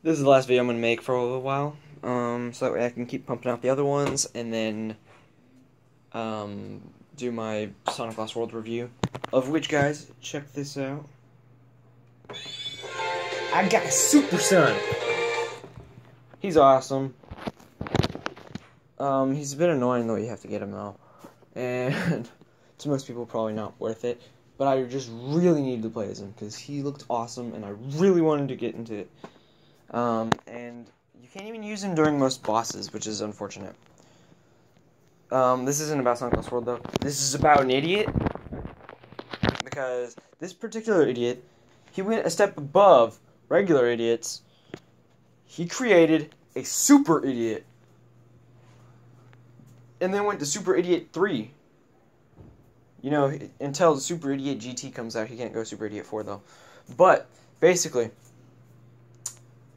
This is the last video I'm going to make for a little while, so that way I can keep pumping out the other ones, and then, do my Sonic Lost World review, of which, guys, check this out. I got a Super Sonic! He's awesome. He's a bit annoying, though, you have to get him, though, and to most people, probably not worth it, but I just really needed to play as him, because he looked awesome, and I really wanted to get into it. And you can't even use him during most bosses, which is unfortunate. This isn't about Sonic Lost World, though. This is about an idiot. Because this particular idiot, he went a step above regular idiots. He created a super idiot. And then went to Super Idiot 3. You know, until the Super Idiot GT comes out, he can't go Super Idiot 4, though. But, basically,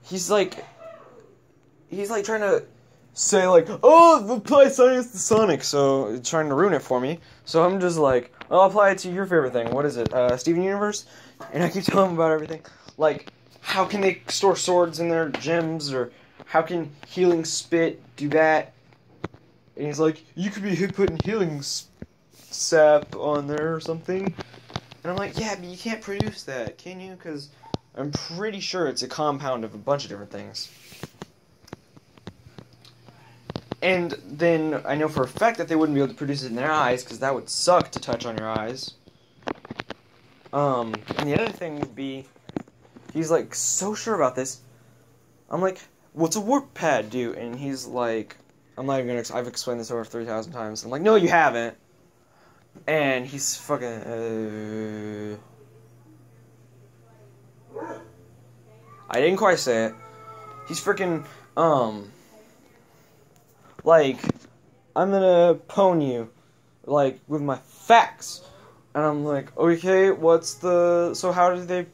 he's like trying to say like, oh, apply science to Sonic, so trying to ruin it for me. So I'm just like, I'll apply it to your favorite thing. What is it, Steven Universe? And I keep telling him about everything. Like, how can they store swords in their gems, or how can healing spit do that? And he's like, you could be putting healing sap on there or something. And I'm like, yeah, but you can't produce that, can you? Because I'm pretty sure it's a compound of a bunch of different things. And then I know for a fact that they wouldn't be able to produce it in their eyes, because that would suck to touch on your eyes. And the other thing would be, he's like so sure about this. I'm like, what's a warp pad do? And he's like, I'm not even gonna, I've explained this over 3,000 times. I'm like, no, you haven't. And he's fucking, I didn't quite say it. He's freaking, like, I'm gonna pwn you, like, with my facts. And I'm like, okay, so how did they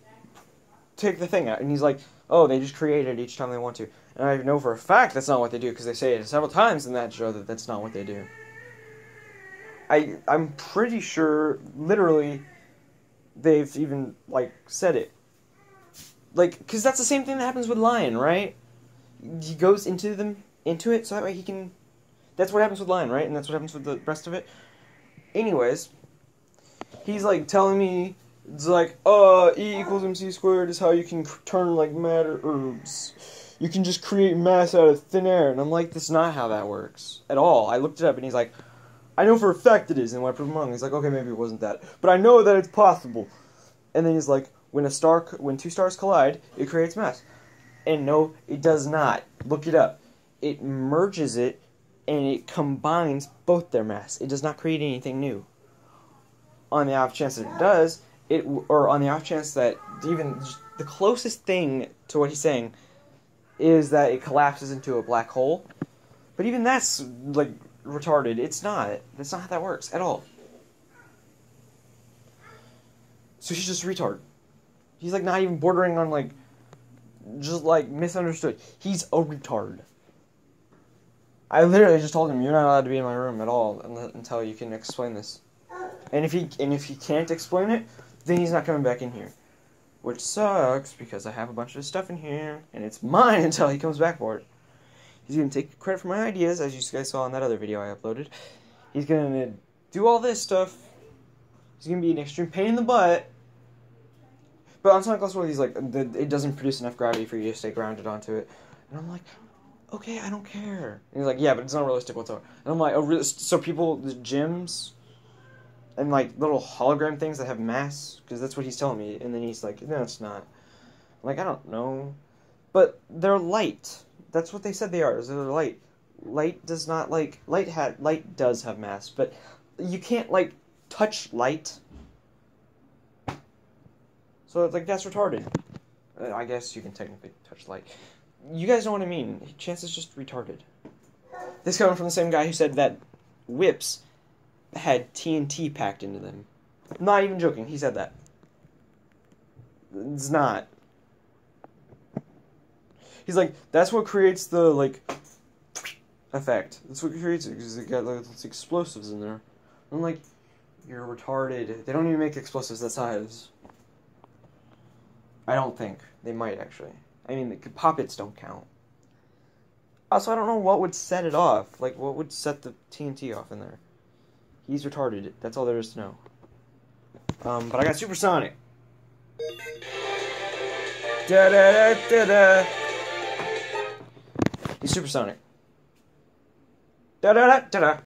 take the thing out? And he's like, oh, they just create it each time they want to. And I know for a fact that's not what they do, because they say it several times in that show that that's not what they do. I'm pretty sure, literally, they've even, like, said it. Like, because that's the same thing that happens with Lion, right? He goes into it, so that way he can... That's what happens with Lion, right? And that's what happens with the rest of it. Anyways, he's, like, telling me, it's like, E equals MC squared is how you can turn, like, matter, or you can just create mass out of thin air. And I'm like, that's not how that works at all. I looked it up, and he's like, I know for a fact it is, and when I prove him wrong, he's like, okay, maybe it wasn't that. But I know that it's possible. And then he's like, when two stars collide, it creates mass. And no, it does not. Look it up. It merges it, and it combines both their mass. It does not create anything new. On the off chance that it does, or on the off chance that even the closest thing to what he's saying is that it collapses into a black hole. But even that's, like, retarded. It's not. That's not how that works at all. So he's just a retard. He's, like, not even bordering on, like, just, like, misunderstood. He's a retard. I literally just told him, you're not allowed to be in my room at all until you can explain this. And if he can't explain it, then he's not coming back in here. Which sucks, because I have a bunch of stuff in here, and it's mine until he comes back for it. He's going to take credit for my ideas, as you guys saw in that other video I uploaded. He's going to do all this stuff. He's going to be an extreme pain in the butt. But on Sonic Lost World, he's like, it doesn't produce enough gravity for you to stay grounded onto it. And I'm like, okay, I don't care. And he's like, yeah, but it's not realistic whatsoever. And I'm like, oh, really? So people, the gyms, and like little hologram things that have mass, because that's what he's telling me. And then he's like, no, it's not. I'm like, I don't know. But they're light. That's what they said they are, is they're light. Light does not, like, light does have mass, but you can't, like, touch light. So, it's like, that's retarded. I guess you can technically touch light. You guys know what I mean. Chance is just retarded. This coming from the same guy who said that whips had TNT packed into them. I'm not even joking, he said that. It's not. He's like, that's what creates the, like, effect. That's what creates it, because it got, like, explosives in there. I'm like, you're retarded. They don't even make explosives that size. I don't think. They might, actually. I mean, the poppets don't count. Also, I don't know what would set it off. Like, what would set the TNT off in there? He's retarded. That's all there is to know. But I got supersonic. Da da da da da. He's supersonic. Da da da da da.